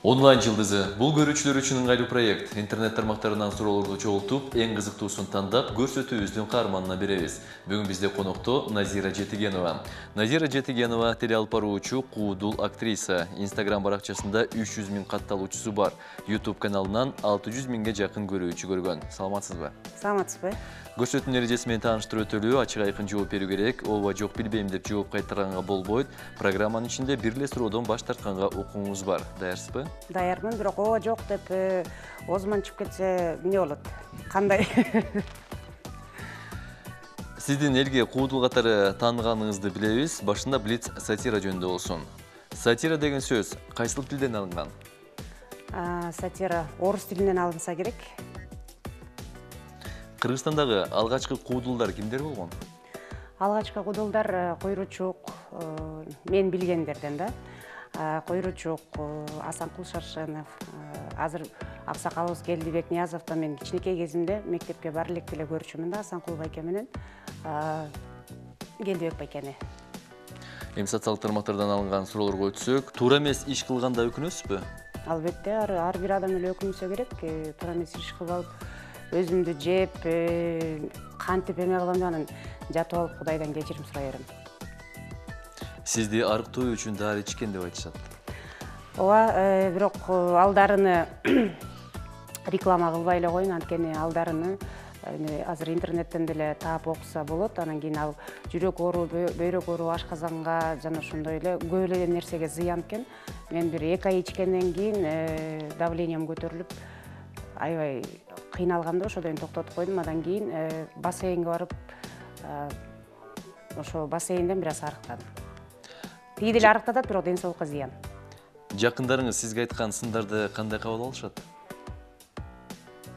Онлайн жылдызы. Бул көрүүчүлөр үчүн ыңгайлуу проект. Интернет тармактарынан суроолорду чогултуп, эң кызыктуусун тандап, көрсөтүүбүздүн каарманына беребиз. Бүгүн бизде конокто Назира Жетигенова. Назира Жетигенова теле алып баруучу, куудул актриса. Инстаграм баракчасында 300 000 катталуучусу бар. YouTube каналынан 600 000ге жакын көрүүчү көргөн. Саламатсызбы? Саламатсызбы? Көрсөтүүнүн эрежеси менен тааныштырып өтөлүү, ачык айкын жооп берүү керек. Ооба, жок билбейм деп жооп кайтарганга болбойт. Программанын ичинде бир эле суроодон баш тартканга укугуңуз бар. Даярсызбы? Даярмын, бирок ооба жок деп оозуман чыгып кетсе эмне болот? Кандай? Сиздин элге куудул катары тааныганыңызды билебиз. Башында блиц сатира жөнүндө болсун. Сатира деген сөз кайсыл тилден алынган? Сатира орус тилинен алынса керек. Кыргызстандагы алгачкы куудулдар кимдер болгон? Алгачкы куудулдар Койручук, мен билгендерден да. Койручук, Асанкул Шаршенов, азыр аксакалыбыз Келдибек Ниязовдон мен кичинекей кезимде мектепке бар элек деле көрчүмүн да Асанкул байке менен Келдибек байкени. Эми социалдык тармактардан алынган суроолорго өтсөк, туура эмес иш кылганда өкүнөсүзбү? Албетте, ар бир адам эле өкүнсө керек. Туура эмес иш кылып алып, өзүмдү жеп, кантип эме кылам деп анан жатып алып Кудайдан кечирим сурай берем. Сизди арыктоо үчүн дары ичкен деп айтышат. Ооба, бирок алдарыны реклама кылбай эле коеюн, анткени алдарыны азыр интернеттен деле таап окуса болот. Анан кийин ал жүрөк оору, бөйрөк оору, ашказанга жана ошондой эле көп эле нерсеге зыян экен. Мен бир 2 ай ичкенден кийин давлением көтөрүлүп, аябай кыйналганда ошодон токтотуп койдум. Андан кийин бассейнге барып, ошо бассейнден бир аз арыктадым. Тиги деле арыктатат, бирок ден соолукка зыян. Жакындарыңыз сизге айткан сындарды кандай кабыл алышат?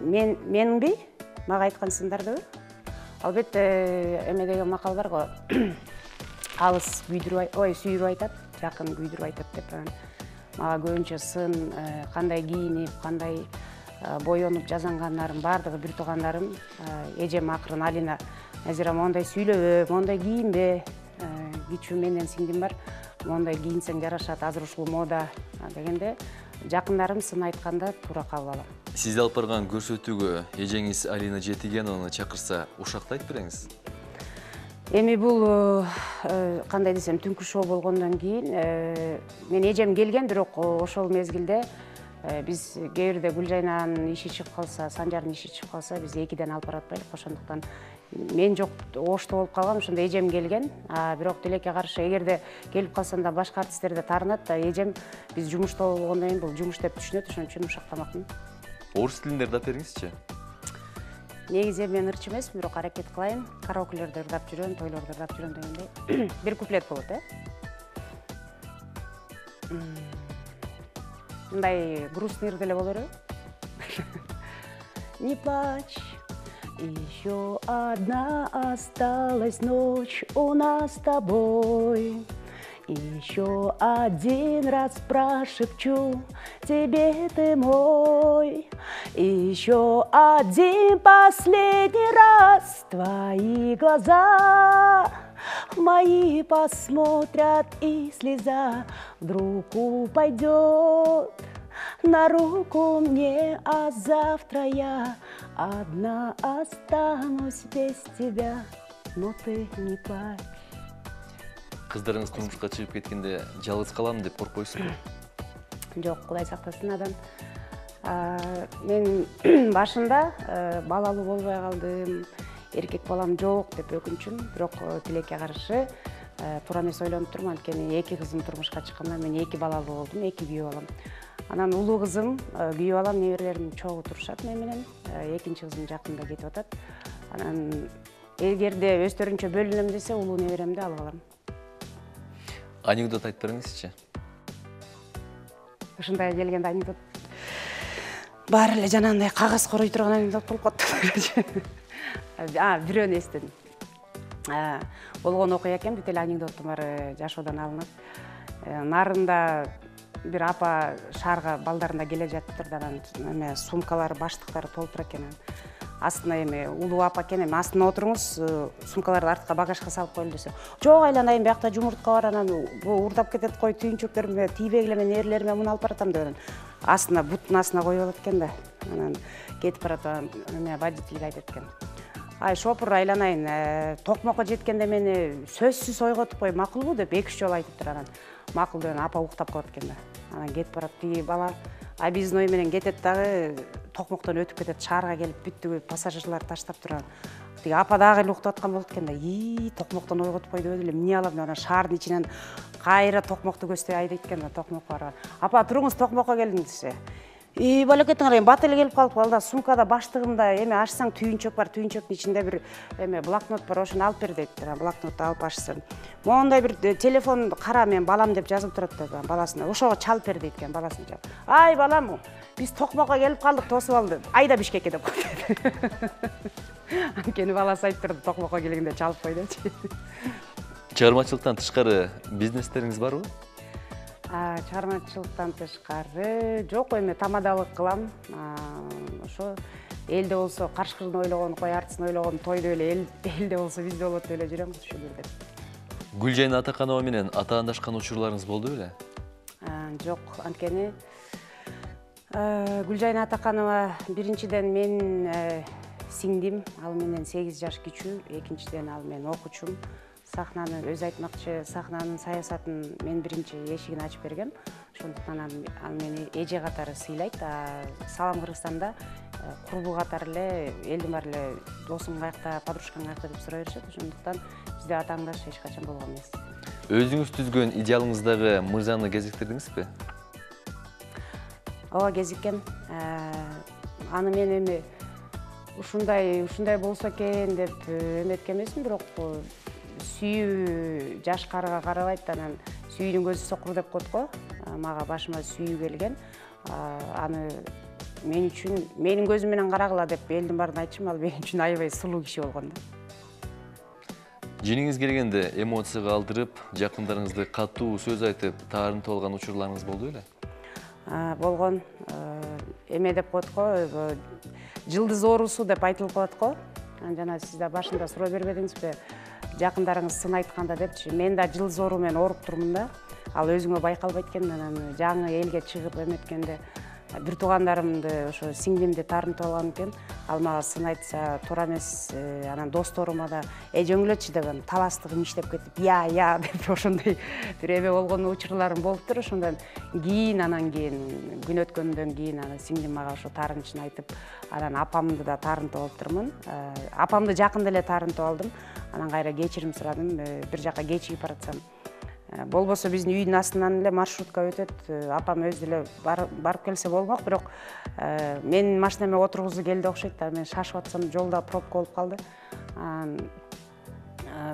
Менби? Мага айткан сындардыбы? Албетте, эме деген макал бар го. Алыс сүйрүп айтат, жакын күйдүрүп айтат деп. Мага көбүнчө сын, кандай кийинип, кандай боенуп жазангандарым бардыгы бир туугандарым, эжем акырын Алина, Назира мондай сүйлөбө, мондай кийинбе, кичүү менден сиңдим бар, мондай кийинсең жарашат, азыр ушул мода дегенде, жакындарым сын айтканда туура кабыл алам. Сизди алып барган көрсөтүүгө эжеңиз Алина Жетигенованы чакырса, ушакта айтып береңиз. Эми бул кандай десем, түнкү шоу болгондон кийин мен эжем келген, бирок ошол мезгилде биз кээ бирде Гүлжайнанын иши чыгып калса, Санжардын иши чыгып калса, биз 2ден алып баратпайлык. Ошондуктан мен жок, ошто болуп калгам, ошондо эжем келген. Бирок тилекке каршы, эгерде келип калсам да башка артисттерде таарынат да, эжем биз жумушта болгондон кийин бул жумуш деп түшүнөт, ошон үчүн ушактамакмын. Орус тилинде ырдап бериңизчи. Негизи мен ырчы эмесмин, бирок аракет кылайын. Караокелерде ырдап жүрөм, тойлордо ырдап жүрөм дегендей. Бир куплет болот, мындай грустный деле боло береби? Не плачь, еще одна осталась ночь у нас с тобой. Еще один раз прошепчу тебе ты мой. Еще один последний раз твои глаза мои посмотрят, и слеза вдруг упадет на руку мне, а завтра я одна останусь без тебя, но ты не плачь. Кыздарыңыз турмушка чыгып кеткенде жалгыз калам деп коркпойсузбу? Жок, Кудай сактасын адам. Мен башында балалуу болбой калдым, эркек балам жок деп өкүнчүмүн, бирок тилекке каршы туура эмес ойлонуп турмун, анткени 2 кызым турмушка чыкканда мен 2 балалуу болдум, 2 күйөө балам. Анан улуу кызым, күйөө балам, неберелерим чогуу турушат мен менен, 2-чи кызым жакында кетип атат. Анан эгерде өздөрүнчө бөлүнөм десе, улуу неберемди алып алам. Анекдот айтып бериңизчи. Ушундай келгенде анекдот баары эле жанагындай кагаз корой турган анекдот болуп калыптыр. Бирөөнү эстедим. Болгон окуя экен, бүт эле анекдоттун баары жашоодан алынат. Нарында бир апа шаарга балдарында келе жатыптыр да, анан сумкалары, баштыктары толтур экен. астына эми улуу апа экен, эми астына отуруңуз, сумкаларды артка багажга салып коелу десе. Жок, айланайын, биякта жумуртка бар, анан уурдап кетет кой, түйүнчөктөрүмө тийбегиле, мен эрлериме муну алып баратам деп анан астына, буттун астына коюп алат экен да. Анан кетип баратам, эме водительге айтат экен. Ай, шопур, айланайын, токмокко жеткенде мени сөзсүз ойготуп кой, макулбу деп 2-3 жолу айтыптыр. Анан макул деп апа уктап калат экен да. Анан кетип барат, тиги бала объездной менен кетет дагы, токмоктон өтүп кетет, шаарга келип бүттү пассажирлар таштап турган. Тиги апа дагы эле уктап аткан болот экен да. Токмоктон ойготуп койду эле, эмне алам деп анан шаардын ичинен кайра токмокту көздөй айдайт экен да, токмокко барган. Апа, туруңуз, токмокко келдим десе. Балакетиңер, эми бат эле келип калып, алда сумкада баштыгымда эме ачсаң түйүнчөк бар, түйүнчөктүн ичинде бир эме блокнот бар, ошону алып бер дейт. Блокнотту алып ачсын. Моундай бир телефон кара, мен балам деп жазылып турат да, баласына. Ошого чалып бер дейт экен, баласын чалып. Ай, балам, биз токмокко келип калдык, тосуп алды. Айда Бишкекке деп койду. Анткени баласы айтып турду, токмокко келгенде чалып кой депчи. Чыгармачылыктан тышкары бизнестериңиз барбы? Чыгармачылыктан тышкары жок, эми тамадалык кылам. Ошо элде болсо каршкырын ойлогон, кой артысын ойлогон, тойдо эле элде болсо бизде болот деп эле жүрөм ушул жерде. Гүлжайна Атаканова менен атаандашкан учурларыңыз болду беле? Жок, анткени Гүлжайна Атаканова биринчиден мен сиңдим, ал менен 8 жаш кичүү, экинчиден ал менин окуучум. Сахнаны өзү айтмакчы, сахнанын саясатын мен биринчи эшигин ачып бергем. Ошондуктан ал мени эже катары сыйлайт. Салам Кыргызстанда курбу катары эле, элдин баары эле досуң каякта, подружкаң каякта деп сурай беришет. Ошондуктан бизде атааңдаш эч качан болгон эмес. Өзүңүз түзгөн идеалыңыздагы мырзаны кезиктирдиңизби? Ооба, кезиккем. Аны мен эми ушундай болсо экен деп эметкен эмесмин, бирок сүйүү жашкарга карабайт, анан сүйүүнүн көзү сокур деп коет го. Мага башыма сүйүү келген. Аны мен үчүн, менин көзүм менен карагыла деп элдин баарын айтчым, ал мен үчүн аябай сулуу киши болгон да. Жениңиз келгенде эмоцияга алдырып, жакындарыңызды катуу сөз айтып, таарынтып алган учурларыңыз болду беле? Болгон. Эме деп коет го, жылдыз оорусу деп айтылып калат го. Жана сиз да башында суроо бербедиңизби? Жакындарыңыз сын айтканда депчи, мен да жылдыз оору менен ооруп турмун да. Ал өзүңө байкалбайт экен. Анан жаңы элге чыгып эметкенде бир туугандарымды, ошо сиңдимди таарынтып алган экен. Ал мага сын айтса туура эмес. Анан досторума да жөңүлөчү деп таластыгым иштеп кетип, я деп ошондой бир эме болгон учурларым болуптур. Ошондон кийин, анан кийин күн өткөндөн кийин анан сиңдим мага ошо таарынычын айтып, анан апамды да таарынтып алыптырмын. Апамды жакында эле таарынтып алдым. Анан кайра кечирим сурадым, бир жака кечигип баратсам. Болбосо биздин үйдүн астынан эле маршрутка өтөт. Апам өзү эле барып келсе болмок, бирок менин машинеме отургузуу келди окшойт да. Мен шашып атсам, жолдо пробка болуп калды.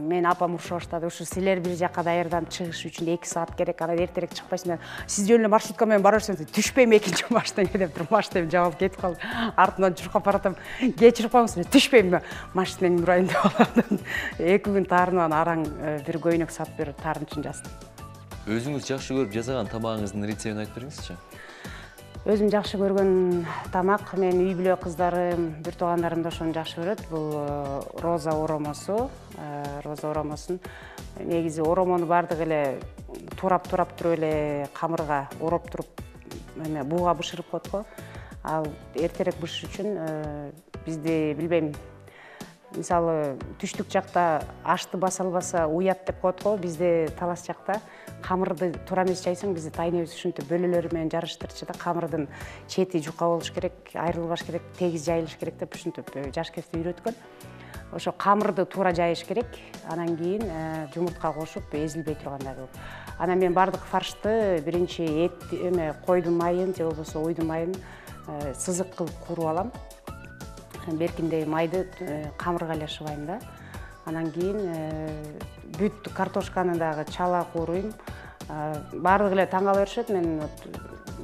Мен апам уруша баштады. Ушу силер бир жака даярданып чыгыш үчүн 2 саат керек. Анан эртерээк чыкпайсыңдар. Сиз жөн эле маршрутка менен бара берсеңиз, түшпөйм экинчи машинеге деп туруп, машинем жабылып кетип калды. Артынан чуркап баратам. Кечирип коюңуз, түшпөйм, машинеңди урайын деп алам. 2 күн таарынып, араң бир көйнөк сатып берип таарынычын жаздым. Өзүңүз жакшы көрүп жасаган тамагыңыздын рецептин айтып бериңизчи. Өзүм жакшы көргөн тамак, мен үй бүлө кыздарым, бир туугандарым да ошону жакшы көрөт. Бул роза оромосу. Роза оромосун негизи оромону бардык эле турап туруп эле камырга ороп туруп, эме бууга бышырып коет го. Ал эртерээк бышыш үчүн бизде билбейм, мисалы түштүк жакта ашты баса албаса уят деп коет го. Бизде талас жакта камырды туура эмес жайсаң, бизде тайнебиз ушинтип бөлөлөр менен жарыштырчу да, камырдын чети жука болуш керек, айрылбаш керек, тегиз жайылыш керек деп ушинтип жаш кезде үйрөткөн. Ошо камырды туура жайыш керек, анан кийин жумуртка кошуп эзилбей тургандай кылып. Анан мен бардык фаршты биринчи койдун майын же болбосо уйдун майын сызык кылып кууруп алам. Беркиндей майды камырга эле шыбайм да. Анан кийин бүт картошканы дагы чала кууруйм. Бардыгы эле таң кала беришет. Мен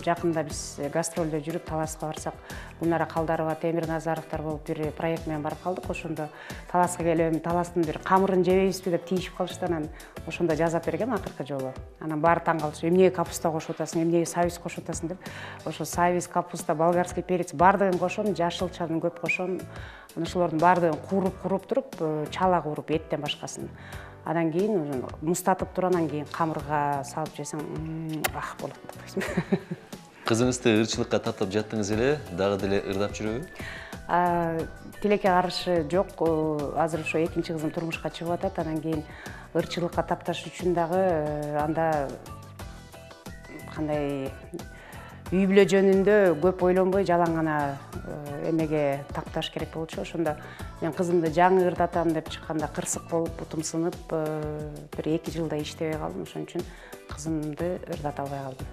жакында биз гастролдо жүрүп Таласка барсак, Гүлнара Калдарова, Темир Назаровдор болуп бир проект менен барып калдык. Ошондо Таласка келем, Таластын бир камырын жебейбизби деп тийишип калышты. Анан ошондо жазап бергем акыркы жолу. Анан баары таң калышы, эмнеге капуста кошуп атасың, эмнеге сабиз кошуп атасың деп. Ошо сабиз, капуста, болгарский перец баардыгын кошом, жашылчаны көп кошом. Ошолордун баардыгын кууруп туруп, чала кууруп эттен башкасын. Анан кийин мустатып туруп, анан кийин камырга салып жесең, ах болот деп койсуң. Кызыңызды ырчылыкка тартып жаттыңыз эле, дагы деле ырдап жүрөбү? Тилекке каршы жок. Азыр ошо экинчи кызым турмушка чыгып атат. Анан кийин ырчылыкка тапташ үчүн дагы анда кандай үй бүлө жөнүндө көп ойлонбой жалаң гана эмеге тапташ керек болчу. Ошондо мен кызымды жаңы ырдатам деп чыкканда кырсык болуп, бутум сынып, бир 2 жылдай иштебей калдым. Ошон үчүн кызымды ырдата албай калдым.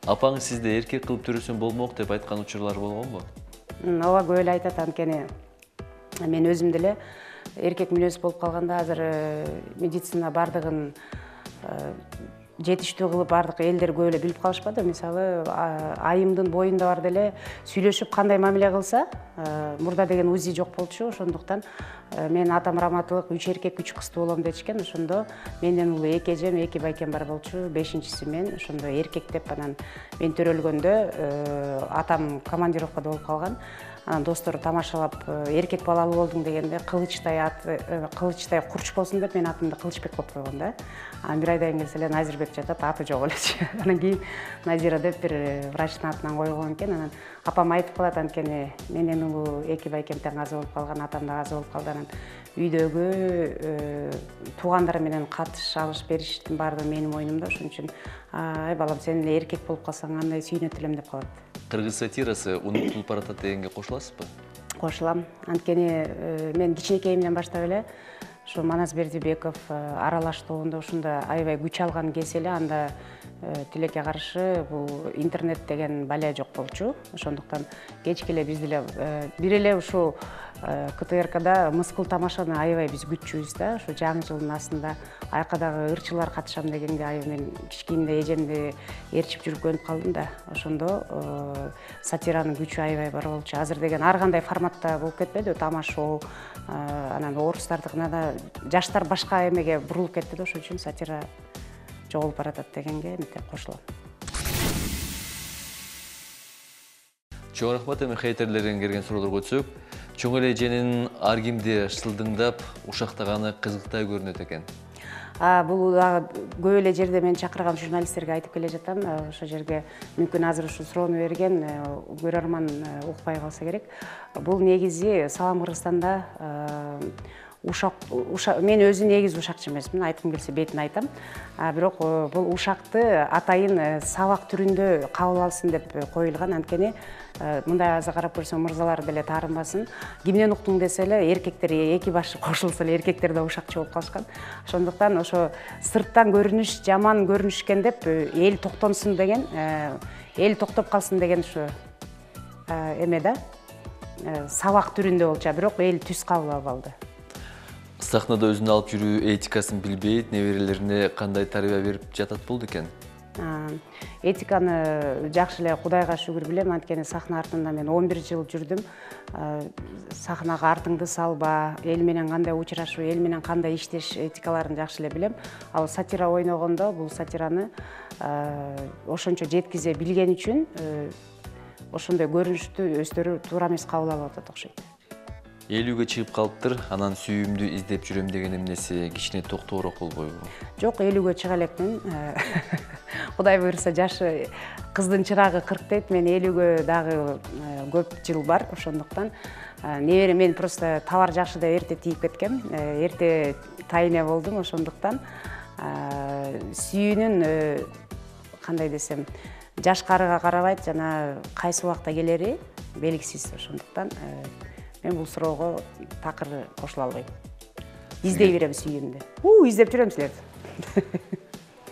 Апаңыз сизди эркек кылып төрөсөң болмок деп айткан учурлар болгонбу? Ооба, көп эле айтат. Анткени мен өзүм деле эркек мүнөз болуп калганда азыр медицина бардыгын жетиштүү кылып бардык элдер көп эле билип калышпады. Мисалы, айымдын боюнда бар деле сүйлөшүп кандай мамиле кылса, мурда деген УЗИ жок болчу. Ошондуктан мен атам раматылык 3 эркек 3 кызды болом дечкен. Ошондо менден улуу 2 эжем, 2 байкем бар болчу, 5-инчиси мен. Ошондо эркек деп анан мен төрөлгөндө атам командировкада болуп калган. Анан достору тамашалап, эркек балалуу болдуң дегенде кылычтай курч болсун деп мен атымды Кылычбек кылып койгон да. Анан бир айдан келсе эле Назирбек жатат, аты жок элечи. Анан кийин Назира деп бир врачтын атынан койгон экен. Анан апам айтып калат, анткени менден улуу 2 байкем тең азы болуп калган, атам да азы болуп калды. Анан үйдөгү туугандар менен катыш алыш бериштин баардыгы менин мойнумда. Ошон үчүн ай балам, сен эле эркек болуп калсаң кандай сүйүнөт элем деп калат. Кыргыз сатирасы унутулуп баратат дегенге кошуласызбы? Кошулам. Анткени мен кичинекейимден баштап эле ушу Манас Бердибеков аралаштыгында ушунда аябай күч алган кез эле анда тилекке каршы бул интернет деген бале жок болчу. Ошондуктан кечке эле биз деле бир эле ушу КТРКда мыскыл тамашаны аябай биз күтчүбүз да. Ушу жаңы жылдын астында айкадагы ырчылар катышам дегенде аябай мен кичкенде эжемди ээрчип жүрүп көнүп калдым да. Ошондо сатиранын күчү аябай бар болчу. Азыр деген ар кандай форматта болуп кетпедиби? Тамашоо, анан орустардыкына да жаштар башка эмеге бурулуп кетти да. Ошон үчүн сатира жоголуп баратат дегенге кошулам. Чоң рахмат. Эми хейтерлерден келген суроолорго өтсөк, чоң эле эженин ар кимди шылдыңдап ушактаганы кызыктай көрүнөт экен. Бул көп эле жерде мен чакырган журналисттерге айтып келе жатам. Ошол жерге мүмкүн азыр ушу суроону берген көрөрман укпай калса керек. Бул негизи Салам Кыргызстанда мен өзү негизи ушакчы эмесмин, айткым келсе бетин айтам. Бирок бул ушакты атайын сабак түрүндө кабыл алсын деп коюлган. Анткени мындай азыр карап көрсөң мырзалар деле таарынбасын. Кимден уктуң десе эле эркектер эки башы кошулса эле эркектер да ушакчы болуп калышкан. Ошондуктан ошо сырттан көрүнүш жаман көрүнүш экен деп эл токтонсун деген, эл токтоп калсын деген ушу эме да, сабак түрүндө болчу. Бирок эл түз кабыл албады. Сахнада өзүн алып жүрүү этикасын билбейт, неберелерине кандай тарбия берип жатат болду экен? Этиканы жакшы эле Кудайга шүгүр билем, анткени сахна артында мен 11 жыл жүрдүм. Сахнага артыңды салба, эл менен кандай учурашуу, эл менен кандай иштеш этикаларын жакшы эле билем. Ал сатира ойногондо бул сатираны ошончо жеткизе билген үчүн ошондой көрүнүштү өздөрү туура эмес кабыл алып атат окшойт. Элүүгө чыгып калыптыр, анан сүйүүмдү издеп жүрөм деген эмнеси кичине токтоорок болбойбу? Жок, элүүгө чыга элекмин. Кудай буйруса жашы кыздын чырагы 40 дейт, мен элүүгө дагы көп жыл бар. Ошондуктан небере мен просто товар жакшы деп эрте тийип кеткем, эрте тайыне болдум. Ошондуктан сүйүүнүн кандай десем, жаш-карыга карабайт, жана кайсы убакта келери белгисиз. Ошондуктан мен бул суроого такыр кошула албайм. Издей берем сүйүүмдү. Издеп жүрөм силерди.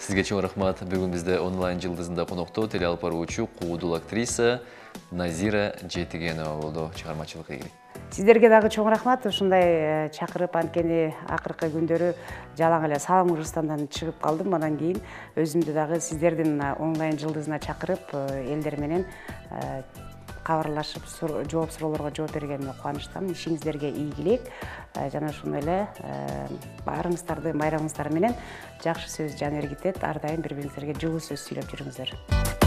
Сизге чоң рахмат. Бүгүн бизде онлайн жылдызында конокто теле алып баруучу куудул актриса Назира Жетигенова болду. Чыгармачылыкка ийгилик. Сиздерге дагы чоң рахмат. Ушундай чакырып, анткени акыркы күндөрү жалаң эле салым Кыргызстандан чыгып калдым. Андан кийин өзүмдү дагы сиздердин онлайн жылдызына чакырып, элдер менен кабарлашып, жооп суроолорго жооп бергениме кубанычтамын. Ишиңиздерге ийгилик. Жана ошондой эле баарыңыздарды майрамыңыздар менен жакшы сөз жан эргитет. Ар дайым бири-бириңиздерге жылуу сөз сүйлөп жүрүңүздөр.